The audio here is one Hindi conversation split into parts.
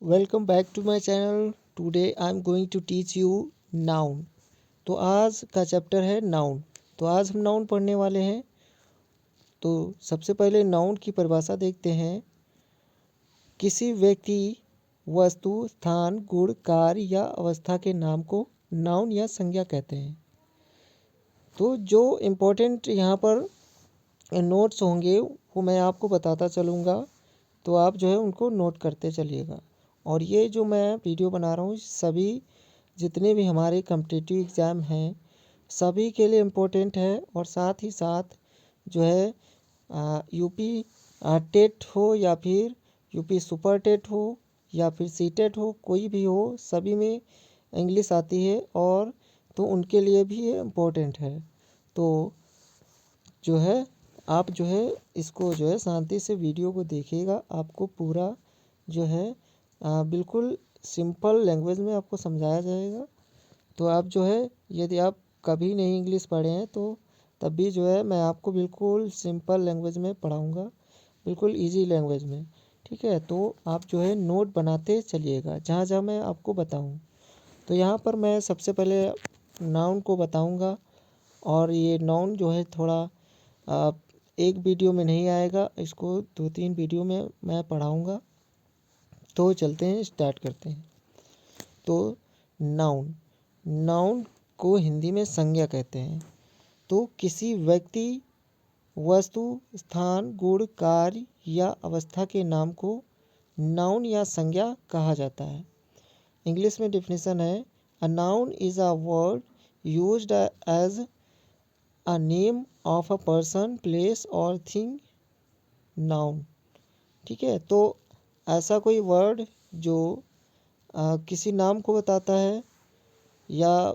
Welcome back to my channel. Today I am going to teach you noun. तो आज का चैप्टर है नाउन। तो आज हम नाउन पढ़ने वाले हैं। तो सबसे पहले नाउन की परिभाषा देखते हैं। किसी व्यक्ति, वस्तु, स्थान, गुण, कार्य या अवस्था के नाम को नाउन या संज्ञा कहते हैं। तो जो इम्पोर्टेंट यहाँ पर नोट्स होंगे वो मैं आपको बताता चलूँगा, तो आप जो है उनको नोट करते चलिएगा। और ये जो मैं वीडियो बना रहा हूँ सभी जितने भी हमारे कॉम्पिटिटिव एग्ज़ाम हैं सभी के लिए इम्पोर्टेंट है। और साथ ही साथ जो है यूपी टेट हो या फिर यूपी सुपर टेट हो या फिर सी टेट हो, कोई भी हो, सभी में इंग्लिश आती है और तो उनके लिए भी ये इम्पोर्टेंट है। तो जो है आप जो है इसको जो है शांति से वीडियो को देखिएगा। आपको पूरा जो है बिल्कुल सिंपल लैंग्वेज में आपको समझाया जाएगा। तो आप जो है यदि आप कभी नहीं इंग्लिश पढ़े हैं तो तब भी जो है मैं आपको बिल्कुल सिंपल लैंग्वेज में पढ़ाऊँगा, बिल्कुल इजी लैंग्वेज में। ठीक है, तो आप जो है नोट बनाते चलिएगा जहाँ जहाँ मैं आपको बताऊँ। तो यहाँ पर मैं सबसे पहले नाउन को बताऊँगा। और ये नाउन जो है थोड़ा एक वीडियो में नहीं आएगा, इसको 2-3 वीडियो में मैं पढ़ाऊँगा। तो चलते हैं, स्टार्ट करते हैं। तो नाउन, नाउन को हिंदी में संज्ञा कहते हैं। तो किसी व्यक्ति, वस्तु, स्थान, गुण, कार्य या अवस्था के नाम को नाउन या संज्ञा कहा जाता है। इंग्लिश में डेफिनेशन है, a noun is a word used as a name of a person, place और थिंग। नाउन, ठीक है। तो ऐसा कोई वर्ड जो किसी नाम को बताता है या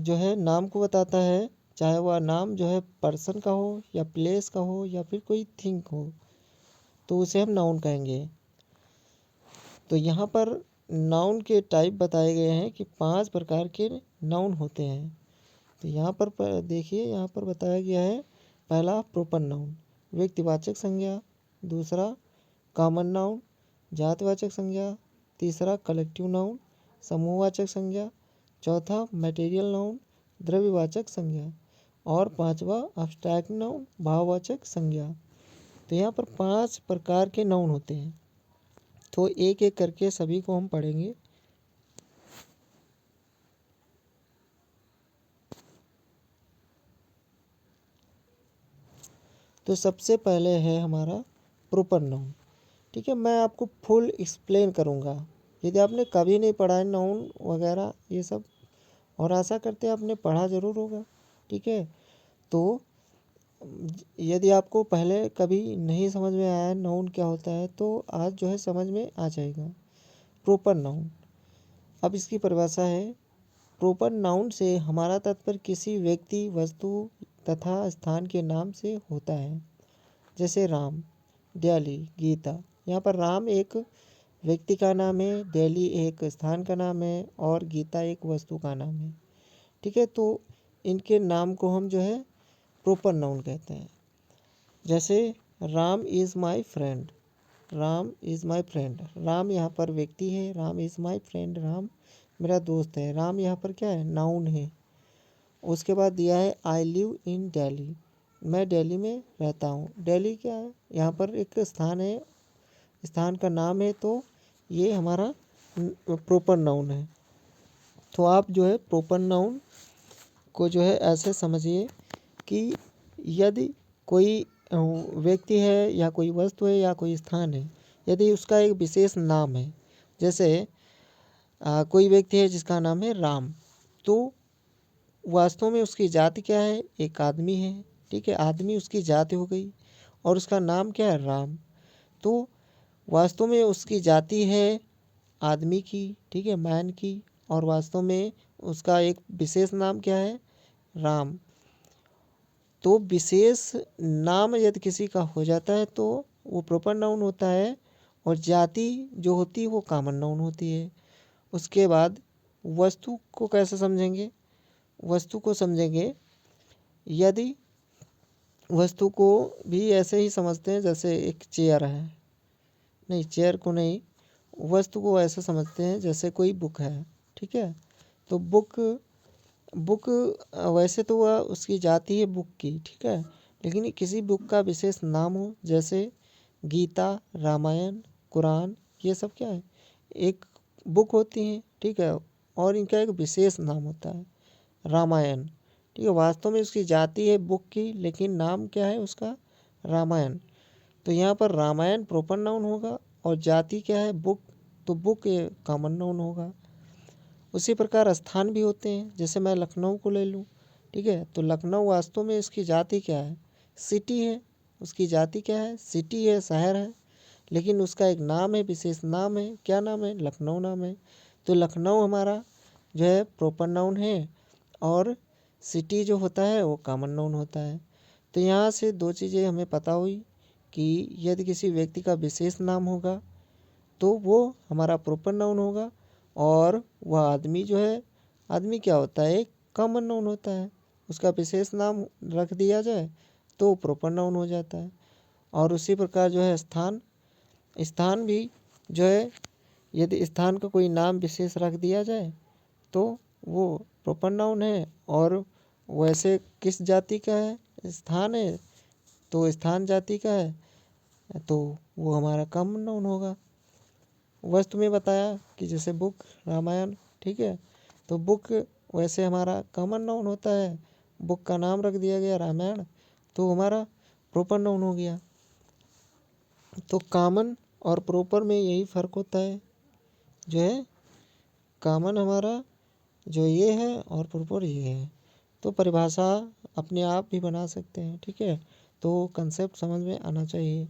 जो है नाम को बताता है, चाहे वह नाम जो है पर्सन का हो या प्लेस का हो या फिर कोई थिंग हो, तो उसे हम नाउन कहेंगे। तो यहाँ पर नाउन के टाइप बताए गए हैं कि 5 प्रकार के नाउन होते हैं। तो यहाँ पर देखिए, यहाँ पर बताया गया है। पहला प्रोपर नाउन, व्यक्तिवाचक संज्ञा। दूसरा कॉमन नाउन, जातिवाचक संज्ञा। तीसरा कलेक्टिव नाउन, समूहवाचक संज्ञा। चौथा मटेरियल नाउन, द्रव्यवाचक संज्ञा। और पांचवा अब्स्ट्रैक्ट नाउन, भाववाचक संज्ञा। तो यहाँ पर 5 प्रकार के नाउन होते हैं। तो एक एक करके सभी को हम पढ़ेंगे। तो सबसे पहले है हमारा प्रोपर नाउन। ठीक है, मैं आपको फुल एक्सप्लेन करूँगा। यदि आपने कभी नहीं पढ़ा है नाउन वगैरह ये सब, और आशा करते हैं आपने पढ़ा ज़रूर होगा। ठीक है, तो यदि आपको पहले कभी नहीं समझ में आया नाउन क्या होता है तो आज जो है समझ में आ जाएगा। प्रोपर नाउन, अब इसकी परिभाषा है। प्रोपर नाउन से हमारा तात्पर्य किसी व्यक्ति, वस्तु तथा स्थान के नाम से होता है। जैसे राम, दिल्ली, गीता। यहाँ पर राम एक व्यक्ति का नाम है, दिल्ली एक स्थान का नाम है और गीता एक वस्तु का नाम है। ठीक है, तो इनके नाम को हम जो है प्रोपर नाउन कहते हैं। जैसे Ram is my friend, Ram is my friend. Ram यहाँ पर व्यक्ति है, Ram is my friend, Ram मेरा दोस्त है। राम यहाँ पर क्या है, नाउन है। उसके बाद दिया है आई लिव इन दिल्ली, मैं दिल्ली में रहता हूँ। दिल्ली क्या है, यहाँ पर एक स्थान है, स्थान का नाम है, तो ये हमारा प्रॉपर नाउन है। तो आप जो है प्रॉपर नाउन को जो है ऐसे समझिए कि यदि कोई व्यक्ति है या कोई वस्तु है या कोई स्थान है, यदि उसका एक विशेष नाम है, जैसे कोई व्यक्ति है जिसका नाम है राम, तो वास्तव में उसकी जाति क्या है, एक आदमी है। ठीक है, आदमी उसकी जाति हो गई और उसका नाम क्या है, राम। तो वास्तव में उसकी जाति है आदमी की, ठीक है, मैन की, और वास्तव में उसका एक विशेष नाम क्या है, राम। तो विशेष नाम यदि किसी का हो जाता है तो वो प्रॉपर नाउन होता है, और जाति जो होती है वो कॉमन नाउन होती है। उसके बाद वस्तु को कैसे समझेंगे, वस्तु को समझेंगे यदि वस्तु को भी ऐसे ही समझते हैं जैसे एक चेयर है, नहीं चेयर को नहीं, वस्तु को ऐसे समझते हैं जैसे कोई बुक है, ठीक है। तो बुक बुक वैसे तो वह उसकी जाति है बुक की, ठीक है, लेकिन किसी बुक का विशेष नाम हो, जैसे गीता, रामायण, कुरान, ये सब क्या है, एक बुक होती हैं, ठीक है, और इनका एक विशेष नाम होता है रामायण, ठीक है। वास्तव में उसकी जाति है बुक की, लेकिन नाम क्या है उसका, रामायण। तो यहाँ पर रामायण प्रॉपर नाउन होगा और जाति क्या है बुक, तो बुक ये कॉमन नाउन होगा। उसी प्रकार स्थान भी होते हैं, जैसे मैं लखनऊ को ले लूँ, ठीक है, तो लखनऊ वास्तव में इसकी जाति क्या है, सिटी है, उसकी जाति क्या है, सिटी है, शहर है, लेकिन उसका एक नाम है, विशेष नाम है, क्या नाम है, लखनऊ नाम है। तो लखनऊ हमारा जो है प्रॉपर नाउन है और सिटी जो होता है वो कॉमन नाउन होता है। तो यहाँ से दो चीज़ें हमें पता हुई कि यदि किसी व्यक्ति का विशेष नाम होगा तो वो हमारा प्रॉपर नाउन होगा, और वह आदमी जो है, आदमी क्या होता है, एक कॉमन नाउन होता है, उसका विशेष नाम रख दिया जाए तो प्रॉपर नाउन हो जाता है। और उसी प्रकार जो है स्थान, स्थान भी जो है, यदि स्थान का कोई नाम विशेष रख दिया जाए तो वो प्रॉपर नाउन है, और वैसे किस जाति का है, स्थान है, तो स्थान जाति का है, तो वो हमारा कॉमन नाउन होगा। वस्तु में बताया कि जैसे बुक, रामायण, ठीक है, तो बुक वैसे हमारा कॉमन नाउन होता है, बुक का नाम रख दिया गया रामायण, तो हमारा प्रॉपर नाउन हो गया। तो कॉमन और प्रॉपर में यही फ़र्क होता है, जो है कॉमन हमारा जो ये है और प्रॉपर ये है। तो परिभाषा अपने आप भी बना सकते हैं, ठीक है, तो कंसेप्ट समझ में आना चाहिए,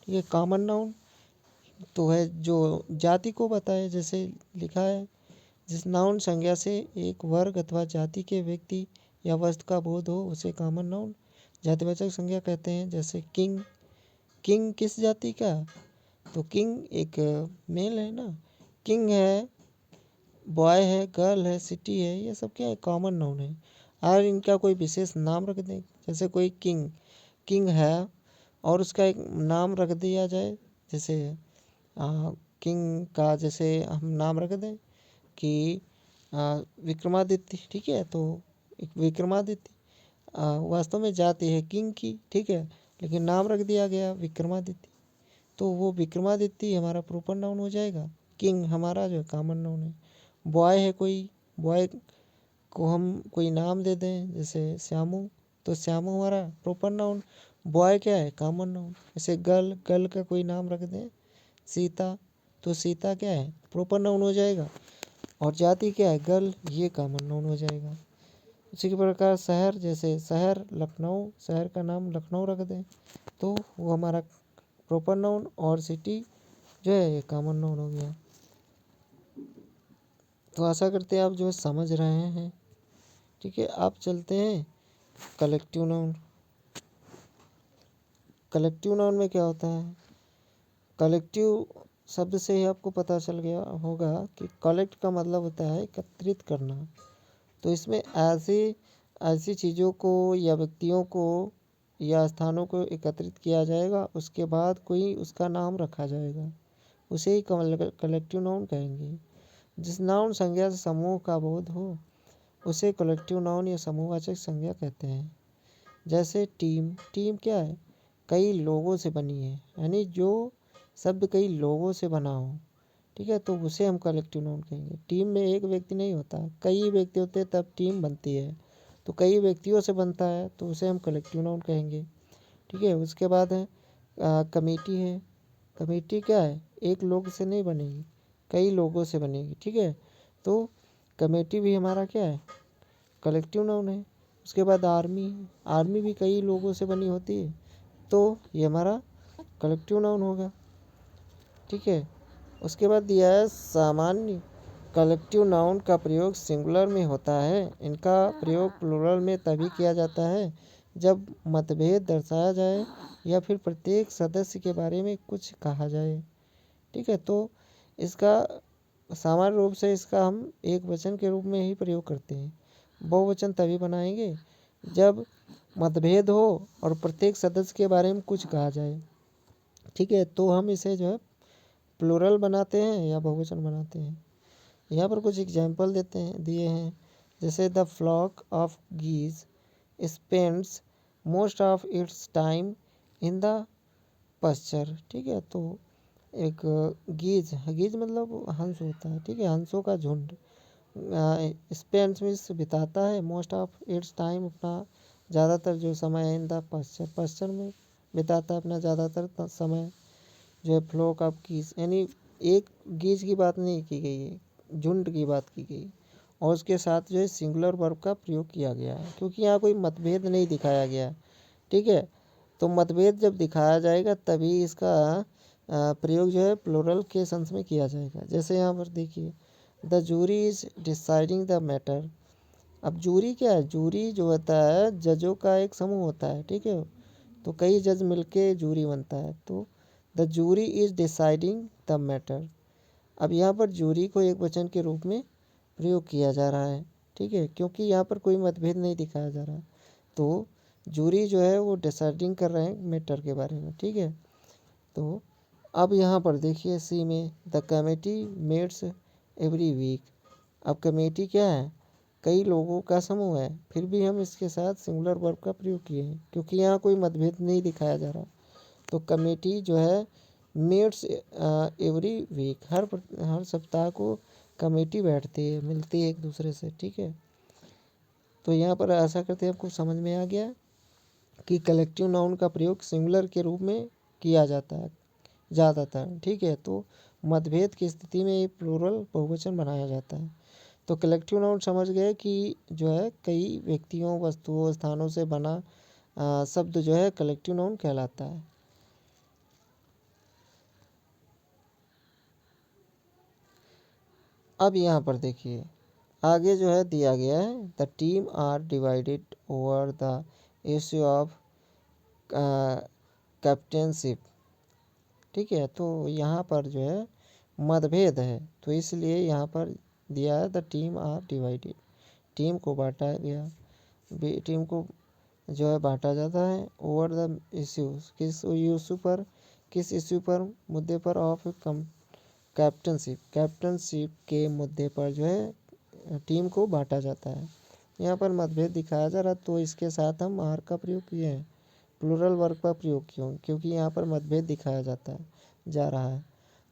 ठीक है। कॉमन नाउन तो है जो जाति को बताए, जैसे लिखा है, जिस नाउन संज्ञा से एक वर्ग अथवा जाति के व्यक्ति या वस्तु का बोध हो उसे कॉमन नाउन जातिवाचक संज्ञा कहते हैं। जैसे किंग, किंग किस जाति का, तो किंग एक मेल है ना, किंग है, बॉय है, गर्ल है, सिटी है, ये सब क्या है, कॉमन नाउन है। और इनका कोई विशेष नाम रख दें, जैसे कोई किंग, किंग है और उसका एक नाम रख दिया जाए, जैसे किंग का जैसे हम नाम रख दें कि विक्रमादित्य, ठीक है, तो एक विक्रमादित्य वास्तव में जाति है किंग की, ठीक है, लेकिन नाम रख दिया गया विक्रमादित्य, तो वो विक्रमादित्य हमारा प्रॉपर नाउन हो जाएगा। किंग हमारा जो कॉमन नाउन है। बॉय है कोई, बॉय को हम कोई नाम दे दें जैसे श्यामू, तो श्यामू हमारा प्रॉपर नाउन, बॉय क्या है, कॉमन नाउन। जैसे गर्ल, गर्ल का कोई नाम रख दें सीता, तो सीता क्या है, प्रॉपर नाउन हो जाएगा, और जाति क्या है, गर्ल, ये कॉमन नाउन हो जाएगा। इसी के प्रकार शहर, जैसे शहर लखनऊ, शहर का नाम लखनऊ रख दें तो वो हमारा प्रॉपर नाउन, और सिटी जो है ये कॉमन नाउन हो गया। तो आशा करते हैं आप जो है समझ रहे हैं, ठीक है। आप चलते हैं कलेक्टिव नाउन। कलेक्टिव नाउन में क्या होता है, कलेक्टिव शब्द से ही आपको पता चल गया होगा कि कलेक्ट का मतलब होता है एकत्रित करना। तो इसमें ऐसी ऐसी चीज़ों को या व्यक्तियों को या स्थानों को एकत्रित किया जाएगा, उसके बाद कोई उसका नाम रखा जाएगा, उसे ही कलेक्टिव नाउन कहेंगे। जिस नाउन संज्ञा से समूह का बोध हो उसे कलेक्टिव नाउन या समूहवाचक संज्ञा कहते हैं। जैसे टीम, टीम क्या है, कई लोगों से बनी है, यानी जो शब्द कई लोगों से बना हो, ठीक है, तो उसे हम कलेक्टिव नाउन कहेंगे। टीम में एक व्यक्ति नहीं होता, कई व्यक्ति होते हैं तब टीम बनती है, तो कई व्यक्तियों से बनता है तो उसे हम कलेक्टिव नाउन कहेंगे, ठीक है। उसके बाद है कमेटी है, कमेटी क्या है, एक लोग से नहीं बनेगी, कई लोगों से बनेगी, ठीक है, तो कमेटी भी हमारा क्या है, कलेक्टिव नाउन है। उसके बाद आर्मी, आर्मी भी कई लोगों से बनी होती है, तो ये हमारा कलेक्टिव नाउन होगा, ठीक है। उसके बाद दिया है सामान्य कलेक्टिव नाउन का प्रयोग सिंगुलर में होता है। इनका प्रयोग प्लूरल में तभी किया जाता है जब मतभेद दर्शाया जाए या फिर प्रत्येक सदस्य के बारे में कुछ कहा जाए, ठीक है। तो इसका सामान्य रूप से इसका हम एक वचन के रूप में ही प्रयोग करते हैं। बहुवचन तभी बनाएंगे जब मतभेद हो और प्रत्येक सदस्य के बारे में कुछ कहा जाए, ठीक है, तो हम इसे जो है प्लूरल बनाते हैं या बहुवचन बनाते हैं। यहाँ पर कुछ एग्जाम्पल दिए हैं, जैसे the flock of geese spends most of its time in the pasture. ठीक है, तो एक गीज गीज मतलब हंस होता है। ठीक है, हंसों का झुंड। स्पेंड्स मीन्स बिताता है, मोस्ट ऑफ इट्स टाइम अपना ज़्यादातर जो समय है इन द पस्चर, पस्चर में बिताता है अपना ज़्यादातर समय। जो है फ्लॉक ऑफ गीज, यानी एक गीज की बात नहीं की गई है, झुंड की बात की गई। और उसके साथ जो है सिंगुलर वर्ब का प्रयोग किया गया है, क्योंकि यहाँ कोई मतभेद नहीं दिखाया गया है। ठीक है, तो मतभेद जब दिखाया जाएगा तभी इसका प्रयोग जो है प्लूरल के सेंस में किया जाएगा। जैसे यहाँ पर देखिए, the jury is deciding the matter. अब जूरी क्या है? जूरी जो होता है जजों का एक समूह होता है। ठीक है, तो कई जज मिलके जूरी बनता है, तो the jury is deciding the matter. अब यहाँ पर जूरी को एक वचन के रूप में प्रयोग किया जा रहा है। ठीक है, क्योंकि यहाँ पर कोई मतभेद नहीं दिखाया जा रहा, तो जूरी जो है वो डिसाइडिंग कर रहे हैं मैटर के बारे में। ठीक है, तो अब यहाँ पर देखिए सी में, the committee meets every week. अब कमेटी क्या है? कई लोगों का समूह है, फिर भी हम इसके साथ सिंगुलर वर्ब का प्रयोग किए हैं, क्योंकि यहाँ कोई मतभेद नहीं दिखाया जा रहा। तो कमेटी जो है मीट्स एवरी वीक, हर सप्ताह को कमेटी बैठती है, मिलती है एक दूसरे से। ठीक है, तो यहाँ पर आशा करते हैं आपको समझ में आ गया कि कलेक्टिव नाउन का प्रयोग सिंगुलर के रूप में किया जाता है ज़्यादातर। ठीक है, तो मतभेद की स्थिति में ये प्लूरल बहुवचन बनाया जाता है। तो कलेक्टिव नाउन समझ गए कि जो है कई व्यक्तियों, वस्तुओं, स्थानों से बना शब्द जो है कलेक्टिव नाउन कहलाता है। अब यहाँ पर देखिए आगे जो है दिया गया है, the team are divided over the issue of captaincy. ठीक है, तो यहाँ पर जो है मतभेद है, तो इसलिए यहाँ पर दिया है the team are divided, team को बांटा गया, टीम को जो है बांटा जाता है ओवर द इश्यूज, किस इशू पर, किस इश्यू पर, मुद्दे पर, ऑफ कैप्टनशिप, कैप्टनशिप के मुद्दे पर जो है टीम को बांटा जाता है। यहाँ पर मतभेद दिखाया जा रहा, तो इसके साथ हम आर का प्रयोग किए हैं, प्लूरल वर्ब का प्रयोग क्यों? क्योंकि यहाँ पर मतभेद दिखाया जाता है जा रहा है।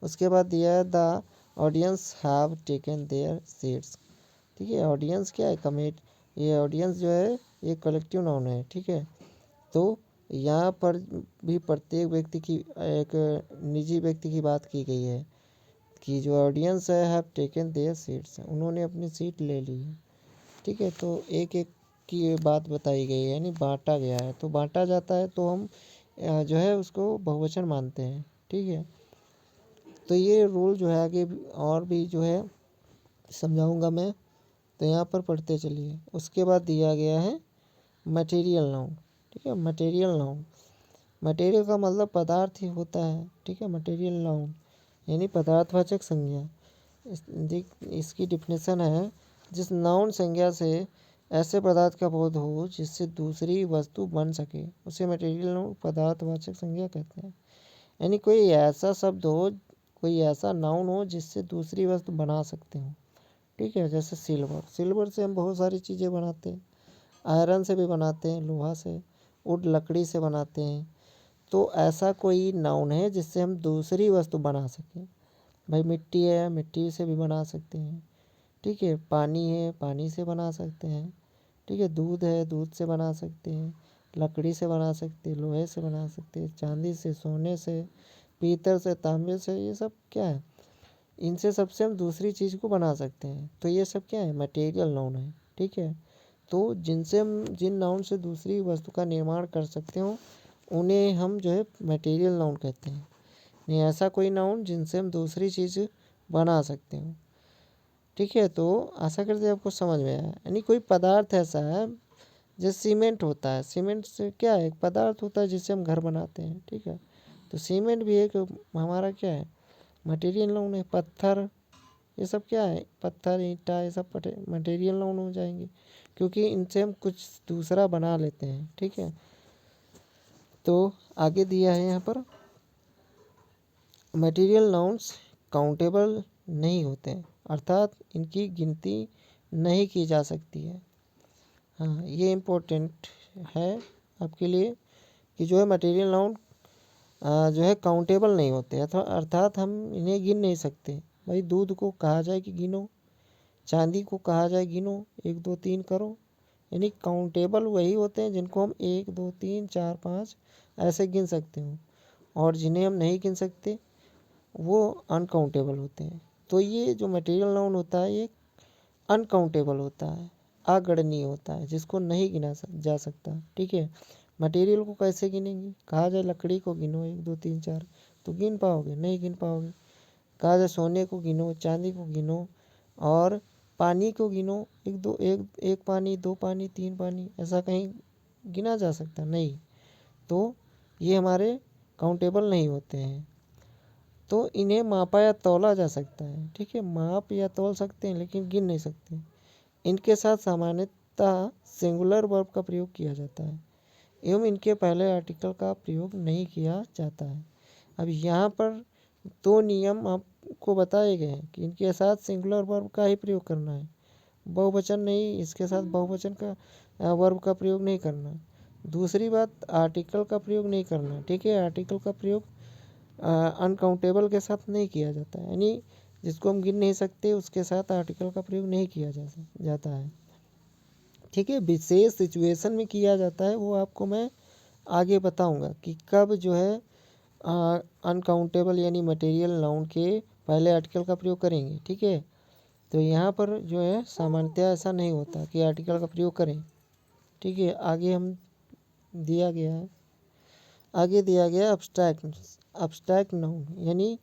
उसके बाद दिया है the audience have taken there seats. ठीक है, ऑडियंस क्या है? कमेट, ये ऑडियंस जो है ये कलेक्टिव नाउन है। ठीक है, तो यहाँ पर भी प्रत्येक व्यक्ति की, एक निजी व्यक्ति की बात की गई है कि जो ऑडियंस है हैव टेकन देयर सीट्स, उन्होंने अपनी सीट ले ली है। ठीक है, तो एक एक की बात बताई गई है, यानी बांटा गया है, तो बांटा जाता है तो हम जो है उसको बहुवचन मानते हैं। ठीक है, तो ये रूल जो है आगे और भी जो है समझाऊंगा मैं, तो यहाँ पर पढ़ते चलिए। उसके बाद दिया गया है मटेरियल नाउन। ठीक है, मटेरियल नाउन, मटेरियल का मतलब पदार्थ ही होता है। ठीक है, मटेरियल नाउन यानी पदार्थवाचक संज्ञा। इसकी डिफिनेशन है, जिस नाउन संज्ञा से ऐसे पदार्थ का बोध हो जिससे दूसरी वस्तु बन सके उसे मटेरियल नाउन, पदार्थवाचक संज्ञा कहते हैं। यानी कोई ऐसा शब्द हो, कोई ऐसा नाउन हो जिससे दूसरी वस्तु बना सकते हो। ठीक है, जैसे सिल्वर, सिल्वर से हम बहुत सारी चीज़ें बनाते हैं, आयरन से भी बनाते हैं, लोहा से, वुड लकड़ी से बनाते हैं। तो ऐसा कोई नाउन है जिससे हम दूसरी वस्तु बना सकें। भाई मिट्टी है, मिट्टी से भी बना सकते हैं। ठीक है, पानी है, पानी से बना सकते हैं। ठीक है, दूध है, दूध से बना सकते हैं, लकड़ी से बना सकते हैं, लोहे से बना सकते हैं, चांदी से, सोने से, पीतल से, तांबे से, ये सब क्या है? इनसे सबसे हम दूसरी चीज़ को बना सकते हैं। तो ये सब क्या है? मटेरियल नाउन है। ठीक है, तो जिनसे हम, जिन नाउन से दूसरी वस्तु का निर्माण कर सकते हो उन्हें हम जो है मटेरियल नाउन कहते हैं। नहीं, ऐसा कोई नाउन जिनसे हम दूसरी चीज़ बना सकते हो। ठीक है, तो आशा करते हैं आपको समझ में आया। यानी कोई पदार्थ ऐसा है, जैसे सीमेंट होता है, सीमेंट से क्या है? एक पदार्थ होता है जिससे हम घर बनाते हैं। ठीक है, तो सीमेंट भी एक हमारा क्या है? मटेरियल नाउन है। पत्थर, ये सब क्या है? पत्थर, ईंटा, ये सब मटेरियल नाउन हो जाएंगे, क्योंकि इनसे हम कुछ दूसरा बना लेते हैं। ठीक है, तो आगे दिया है यहाँ पर, मटेरियल नाउन्स काउंटेबल नहीं होते हैं, अर्थात इनकी गिनती नहीं की जा सकती है। हाँ, ये इम्पोर्टेंट है आपके लिए कि जो है मटेरियल नाउन जो है काउंटेबल नहीं होते, अर्थात हम इन्हें गिन नहीं सकते। भाई दूध को कहा जाए कि गिनो, चांदी को कहा जाए गिनो, 1 2 3 करो। यानी काउंटेबल वही होते हैं जिनको हम 1 2 3 4 5 ऐसे गिन सकते हो, और जिन्हें हम नहीं गिन सकते वो अनकाउंटेबल होते हैं। तो ये जो मटेरियल नाउन होता है ये अनकाउंटेबल होता है, अगणनीय होता है, जिसको नहीं गिना जा सकता। ठीक है, मटेरियल को कैसे गिनेंगे? कहा जाए लकड़ी को गिनो 1 2 3 4 तो गिन पाओगे? नहीं गिन पाओगे। कहा जाए सोने को गिनो, चांदी को गिनो, और पानी को गिनो, एक पानी, 2 पानी, 3 पानी, ऐसा कहीं गिना जा सकता? नहीं। तो ये हमारे काउंटेबल नहीं होते हैं। तो इन्हें मापा या तौला जा सकता है। ठीक है, माप या तौल सकते हैं लेकिन गिन नहीं सकते। इनके साथ सामान्यतः सिंगुलर वर्ब का प्रयोग किया जाता है एवं इनके पहले आर्टिकल का प्रयोग नहीं किया जाता है। अब यहाँ पर 2 नियम आपको बताए गए हैं कि इनके साथ सिंगुलर वर्ब का ही प्रयोग करना है, बहुवचन नहीं, इसके साथ बहुवचन का वर्ब का प्रयोग नहीं करना। दूसरी बात, आर्टिकल का प्रयोग नहीं करना। ठीक है, आर्टिकल का प्रयोग अनकाउंटेबल के साथ नहीं किया जाता है, यानी जिसको हम गिन नहीं सकते उसके साथ आर्टिकल का प्रयोग नहीं किया जाता है। ठीक है, विशेष सिचुएशन में किया जाता है, वो आपको मैं आगे बताऊंगा कि कब जो है अनकाउंटेबल यानी मटेरियल नाउन के पहले आर्टिकल का प्रयोग करेंगे। ठीक है, तो यहाँ पर जो है सामान्यतः ऐसा नहीं होता कि आर्टिकल का प्रयोग करें। ठीक है, आगे दिया गया अब्स्ट्रैक्ट नाउन यानी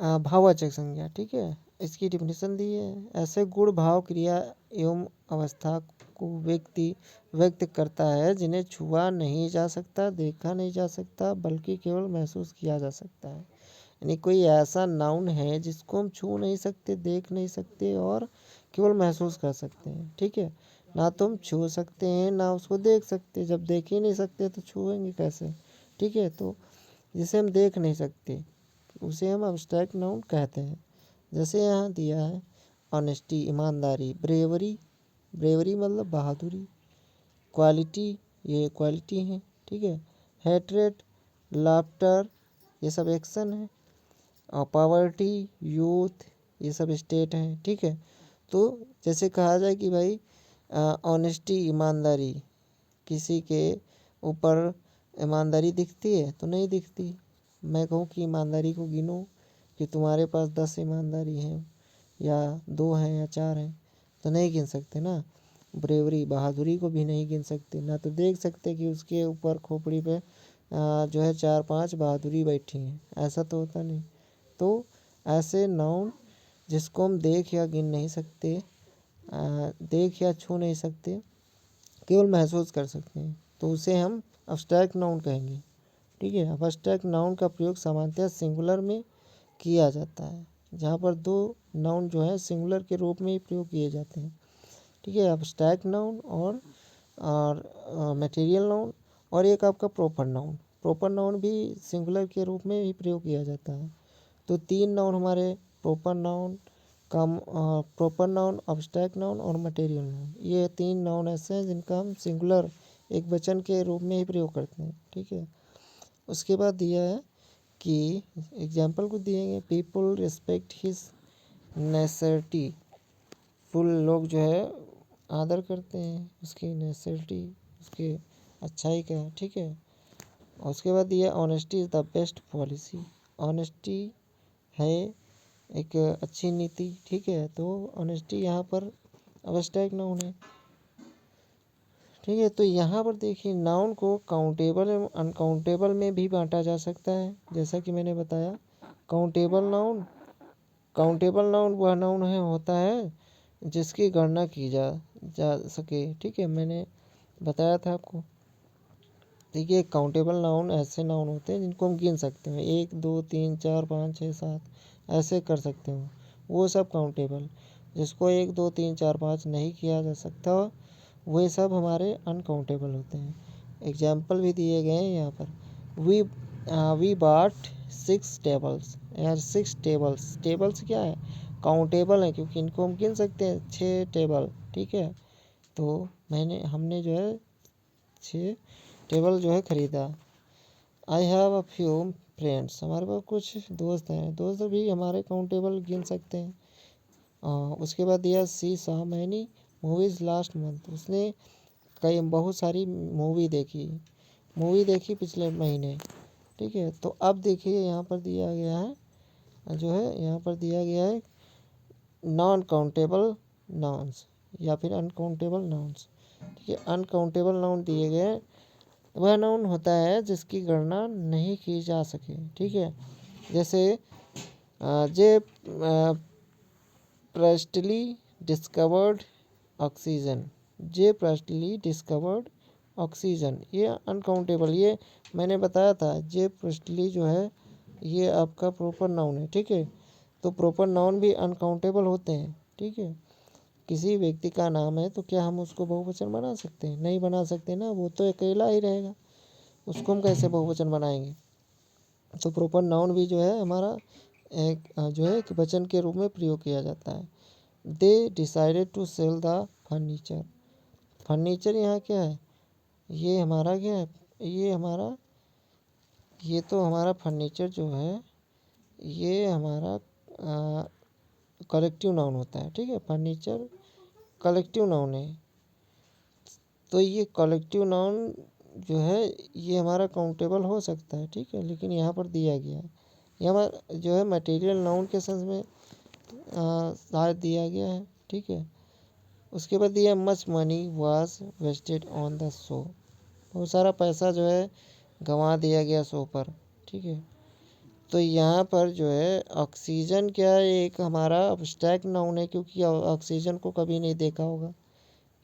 भाववाचक संज्ञा। ठीक है, इसकी डिफिनेशन दी है, ऐसे गुण भाव क्रिया एवं अवस्था को व्यक्ति व्यक्त करता है जिन्हें छुआ नहीं जा सकता, देखा नहीं जा सकता, बल्कि केवल महसूस किया जा सकता है। यानी कोई ऐसा नाउन है जिसको हम छू नहीं सकते, देख नहीं सकते और केवल महसूस कर सकते हैं। ठीक है, ना तो हम छू सकते हैं ना उसको देख सकते, जब देख ही नहीं सकते तो छूएंगे कैसे? ठीक है, तो जिसे हम देख नहीं सकते उसे हम अब्स्ट्रैक्ट नाउन कहते हैं। जैसे यहाँ दिया है ऑनेस्टी ईमानदारी, ब्रेवरी मतलब बहादुरी, क्वालिटी ये क्वालिटी है। ठीक है, हेट्रेड लाफ्टर ये सब एक्शन है, और पावर्टी यूथ ये सब स्टेट हैं। ठीक है, तो जैसे कहा जाए कि भाई ऑनेस्टी ईमानदारी, किसी के ऊपर ईमानदारी दिखती है तो नहीं दिखती। मैं कहूँ कि ईमानदारी को गिनो कि तुम्हारे पास 10 ईमानदारी हैं या 2 हैं या 4 हैं, तो नहीं गिन सकते ना। ब्रेवरी बहादुरी को भी नहीं गिन सकते, ना तो देख सकते कि उसके ऊपर खोपड़ी पे जो है 4 5 बहादुरी बैठी हैं, ऐसा तो होता नहीं। तो ऐसे नाउन जिसको हम देख या गिन नहीं सकते, देख या छू नहीं सकते, केवल महसूस कर सकते हैं, तो उसे हम अब्स्ट्रैक्ट नाउन कहेंगे। ठीक है, अब्स्ट्रैक्ट नाउन का प्रयोग सामान्यतः सिंगुलर में किया जाता है, जहाँ पर 2 नाउन जो है सिंगुलर के रूप में ही प्रयोग किए जाते हैं। ठीक है, अब्स्ट्रैक्ट नाउन और मटेरियल नाउन, और एक आपका प्रॉपर नाउन भी सिंगुलर के रूप में ही प्रयोग किया जाता है। तो 3 नाउन हमारे प्रॉपर नाउन, अब्स्ट्रैक्ट नाउन और मटेरियल नाउन, ये 3 नाउन ऐसे हैं जिनका हम सिंगुलर एक वचन के रूप में ही प्रयोग करते हैं। ठीक है, उसके बाद दिया है कि एग्जाम्पल को दिए, people respect his necessity, full लोग जो है आदर करते हैं उसकी नेसेसिटी, उसके अच्छाई का। ठीक है, और उसके बाद दिया honesty is the best policy, honesty है एक अच्छी नीति। ठीक है, तो ऑनेस्टी यहाँ पर अब्स्ट्रैक्ट नाउन है। ठीक है, तो यहाँ पर देखिए नाउन को काउंटेबल एवं अनकाउंटेबल में भी बांटा जा सकता है। जैसा कि मैंने बताया, काउंटेबल नाउन वह नाउन होता है जिसकी गणना की जा सके। ठीक है, मैंने बताया था आपको। ठीक है, काउंटेबल नाउन ऐसे नाउन होते हैं जिनको हम गिन सकते हैं, 1 2 3 4 5 6 7 ऐसे कर सकते हो, वो सब काउंटेबल। जिसको 1 2 3 4 5 नहीं किया जा सकता वे सब हमारे अनकाउंटेबल होते हैं। एग्जाम्पल भी दिए गए हैं यहाँ पर, वी बाट 6 टेबल्स। यार 6 टेबल्स, टेबल्स क्या है, काउंटेबल है क्योंकि इनको हम गिन सकते हैं, 6 टेबल, ठीक है। तो हमने जो है 6 टेबल जो है खरीदा। I have a few friends, हमारे पास कुछ दोस्त हैं, दोस्त भी हमारे काउंटेबल गिन सकते हैं। उसके बाद दिया she saw many movies last month, उसने बहुत सारी मूवी देखी पिछले महीने, ठीक है। तो अब देखिए यहाँ पर दिया गया है जो है, यहाँ पर दिया गया है नॉन काउंटेबल नाउन्स या फिर अनकाउंटेबल नाउन्स, ठीक है। अनकाउंटेबल नाउन दिए गए हैं, वह नाउन होता है जिसकी गणना नहीं की जा सके, ठीक है। जैसे जे प्रेस्टली डिस्कवर्ड ऑक्सीजन, जे प्रेस्टली डिस्कवर्ड ऑक्सीजन, ये अनकाउंटेबल, ये मैंने बताया था, जे प्रेस्टली जो है ये आपका प्रॉपर नाउन है, ठीक है। तो प्रॉपर नाउन भी अनकाउंटेबल होते हैं, ठीक है। किसी व्यक्ति का नाम है तो क्या हम उसको बहुवचन बना सकते हैं? नहीं बना सकते ना, वो तो अकेला ही रहेगा, उसको हम कैसे बहुवचन बनाएंगे। तो प्रॉपर नाउन भी जो है हमारा एक वचन के रूप में प्रयोग किया जाता है। They decided to sell the furniture, furniture यहाँ क्या है, ये हमारा क्या है, ये तो हमारा फर्नीचर जो है ये हमारा कलेक्टिव नाउन होता है, ठीक है। फर्नीचर कलेक्टिव नाउन है, तो ये कलेक्टिव नाउन जो है ये हमारा काउंटेबल हो सकता है, ठीक है। लेकिन यहाँ पर दिया गया है, ये हमारा जो है मटेरियल नाउन के सेंस में शायद दिया गया है, ठीक है। उसके बाद दिया much money was wasted on the show, बहुत सारा पैसा जो है गंवा दिया गया शो पर, ठीक है। तो यहाँ पर जो है ऑक्सीजन क्या है, एक हमारा अब्स्ट्रैक्ट नाउन है क्योंकि ऑक्सीजन को कभी नहीं देखा होगा,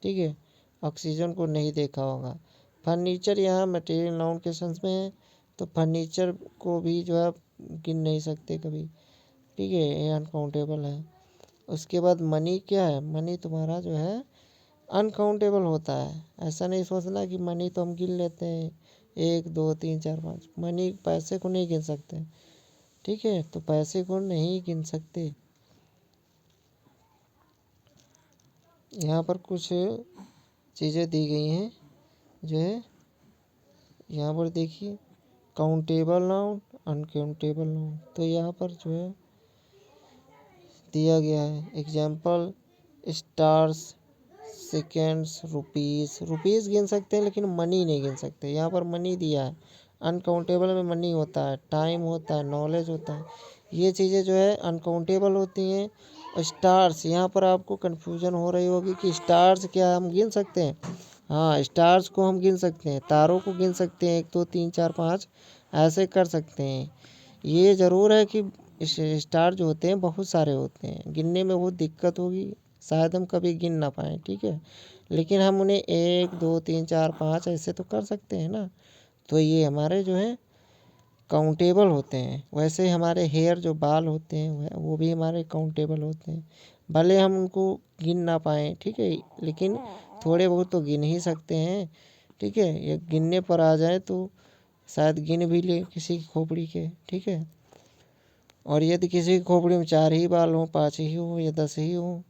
ठीक है, ऑक्सीजन को नहीं देखा होगा। फर्नीचर यहाँ मटेरियल नाउन के सेंस में है, तो फर्नीचर को भी जो है आप गिन नहीं सकते कभी, ठीक है, ये अनकाउंटेबल है। उसके बाद मनी क्या है, मनी तुम्हारा जो है अनकाउंटेबल होता है। ऐसा नहीं सोचना कि मनी तो हम गिन लेते हैं 1 2 3 4 5, मनी पैसे को नहीं गिन सकते, ठीक है। तो पैसे को नहीं गिन सकते। यहाँ पर कुछ चीज़ें दी गई हैं जो है, यहाँ पर देखिए काउंटेबल नाउन, अनकाउंटेबल नाउन, तो यहाँ पर जो है दिया गया है एग्जाम्पल स्टार्स, सेकेंड्स, रुपीज़ गिन सकते हैं लेकिन मनी नहीं गिन सकते। यहाँ पर मनी दिया है, अनकाउंटेबल में मनी होता है, टाइम होता है, नॉलेज होता है, ये चीज़ें जो है अनकाउंटेबल होती हैं। स्टार्स, यहाँ पर आपको कन्फ्यूजन हो रही होगी कि स्टार्स क्या हम गिन सकते हैं? हाँ, स्टार्स को हम गिन सकते हैं, तारों को गिन सकते हैं, 1 2 3 4 5 ऐसे कर सकते हैं। ये ज़रूर है कि स्टार जो होते हैं बहुत सारे होते हैं, गिनने में बहुत दिक्कत होगी, शायद हम कभी गिन ना पाएँ, ठीक है। लेकिन हम उन्हें 1 2 3 4 5 ऐसे तो कर सकते हैं ना, तो ये हमारे जो है काउंटेबल होते हैं। वैसे हमारे हेयर जो बाल होते हैं वो भी हमारे काउंटेबल होते हैं, भले हम उनको गिन ना पाएँ, ठीक है, लेकिन थोड़े बहुत तो गिन ही सकते हैं, ठीक है। ये गिनने पर आ जाए तो शायद गिन भी ले किसी की खोपड़ी के, ठीक है। और यदि किसी की खोपड़ी में 4 ही बाल हों, 5 ही हों या 10 ही हों,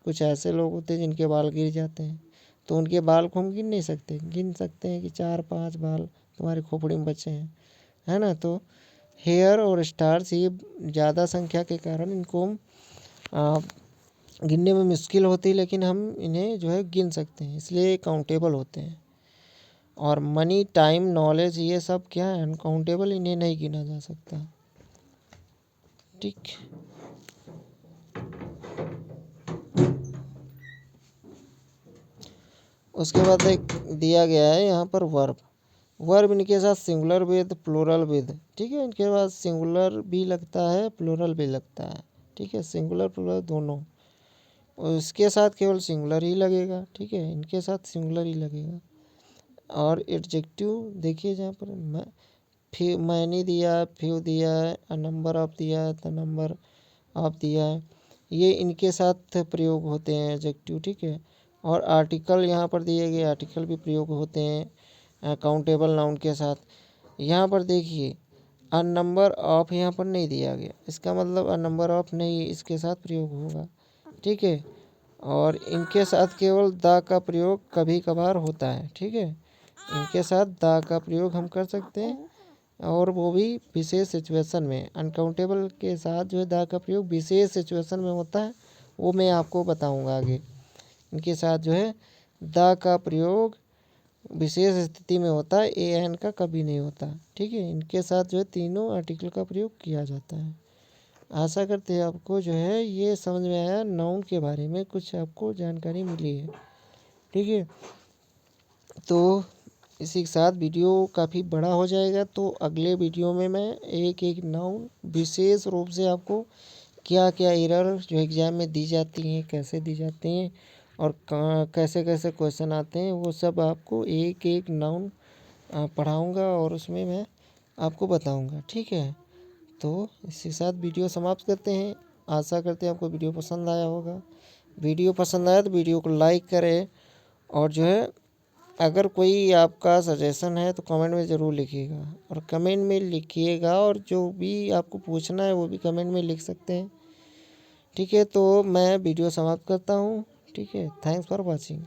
कुछ ऐसे लोग होते हैं जिनके बाल गिर जाते हैं, तो उनके बाल को हम गिन नहीं सकते, गिन सकते हैं कि 4 5 बाल तुम्हारी खोपड़ी में बचे हैं, है ना। तो हेयर और स्टार्स ये ज़्यादा संख्या के कारण इनको हम गिनने में मुश्किल होती है, लेकिन हम इन्हें जो है गिन सकते हैं, इसलिए काउंटेबल होते हैं। और मनी, टाइम, नॉलेज ये सब क्या है, अनकाउंटेबल, इन्हें नहीं गिना जा सकता, ठीक। उसके बाद एक दिया गया है यहाँ पर वर्ब इनके साथ सिंगुलर विद प्लूरल विद, ठीक है, इनके पास सिंगुलर भी लगता है प्लूरल भी लगता है, ठीक है, सिंगुलर प्लूरल दोनों, और इसके साथ केवल सिंगुलर ही लगेगा, ठीक है, इनके साथ सिंगुलर ही लगेगा। और एडजेक्टिव देखिए जहाँ पर मैनी दिया है, फ्यू दिया है, अ नंबर ऑफ दिया है, द नंबर ऑफ दिया है, ये इनके साथ प्रयोग होते हैं एडजेक्टिव, ठीक है। और आर्टिकल यहाँ पर दिए गए आर्टिकल भी प्रयोग होते हैं काउंटेबल नाउन के साथ। यहाँ पर देखिए अ नंबर ऑफ यहाँ पर नहीं दिया गया, इसका मतलब अ नंबर ऑफ नहीं इसके साथ प्रयोग होगा। ठीक है, और इनके साथ केवल द का प्रयोग कभी कभार होता है। ठीक है, इनके साथ द का प्रयोग हम कर सकते हैं, और वो भी विशेष सिचुएशन में। अनकाउंटेबल के साथ जो है द का प्रयोग विशेष सिचुएशन में होता है, वो मैं आपको बताऊंगा आगे। इनके साथ जो है द का प्रयोग विशेष स्थिति में होता है, ए एन का कभी नहीं होता। ठीक है, इनके साथ जो है तीनों आर्टिकल का प्रयोग किया जाता है। आशा करते हैं आपको जो है ये समझ में आया, नाउन के बारे में कुछ आपको जानकारी मिली है। ठीक है, तो इसी के साथ वीडियो काफ़ी बड़ा हो जाएगा, तो अगले वीडियो में मैं एक एक नाउन विशेष रूप से आपको क्या क्या एरर जो एग्ज़ाम में दी जाती हैं, कैसे दी जाती हैं, और कैसे कैसे क्वेश्चन आते हैं, वो सब आपको एक एक नाउन पढ़ाऊँगा और उसमें मैं आपको बताऊँगा। ठीक है, तो इसी के साथ वीडियो समाप्त करते हैं। आशा करते हैं आपको वीडियो पसंद आया होगा। वीडियो पसंद आया तो वीडियो को लाइक करें, और जो है अगर कोई आपका सजेशन है तो कमेंट में ज़रूर लिखिएगा, और कमेंट में लिखिएगा, और जो भी आपको पूछना है वो भी कमेंट में लिख सकते हैं। ठीक है, तो मैं वीडियो समाप्त करता हूँ। ठीक है, थैंक्स फॉर वॉचिंग।